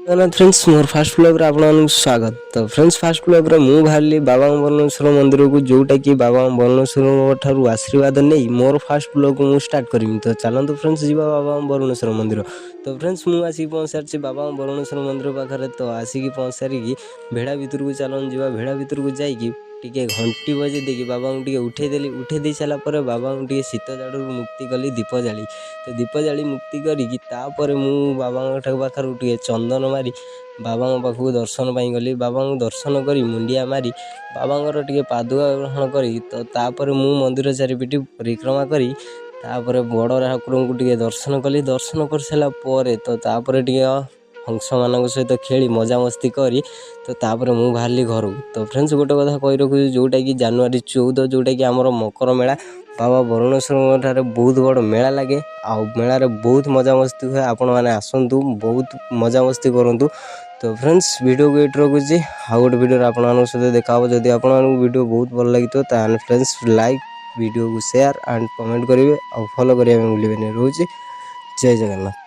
Friends मोर fast blog रे आपन स्वागत। तो फ्रेंड्स फास्ट ब्लॉग रे मु बाहरली बाबा बरुणेश्वर मंदिर को जोटा कि बाबा बरुणेश्वर ठारू आशीर्वाद नहीं मोर फास्ट ब्लॉग को स्टार्ट करमी। तो चलतु फ्रेंड्स जीवा बाबा बरुणेश्वर मंदिर। तो फ्रेंड्स मु आसिक पहुँच सारी बाबा बरुणेश्वर मंदिर पाखे। तो आसिक पहुँच सारिकी भेड़ा भितर को चलन जीवा। भेड़ा भितर को जाइकी टिके घंटी बजे देखिए बाबा को टिके उठेदेली। उठे सारापर बाबा को टिके शीत जाड़ू मुक्ति कली दीप जाली। तो दीप जाली मुक्ति करी तापर मु बाबा पाखर टिके चंदन मारी बाबा पाखक दर्शन पाई गली। बाबा को दर्शन करी मुंडिया मारी बाबा टिके पादुका ग्रहण करी। तो तापर मु मंदिर चारिपिटी परिक्रमा करी तापर बड़ ठाकुर को टिके दर्शन कली। दर्शन कर सारा पर तो तापर टिके हंस मान सहित खेली मजामस्ती करी। तो तापर मु बाहरली घर। तो फ्रेंड्स गोटे कथा कही रखुच्छी जोटा कि जनवरी 14 जोटा कि आमर मकर मेला बाबा बरुणेश्वर ठारे बहुत बड़ मेला लगे। आ मेला रे बहुत मजामस्ती हुए। आपण मैंने आसतु बहुत मजामस्ती करूँ। तो फ्रेंड्स वीडियो को ये रखुच्छी। आउ गोटे वीडियो आप सहित देखा जदि आपको वीडियो बहुत भल लगी तो फ्रेंड्स लाइक वीडियो को शेयर एंड कमेंट करेंगे और फॉलो करेंगे भूलें। रोचे जय जगन्नाथ।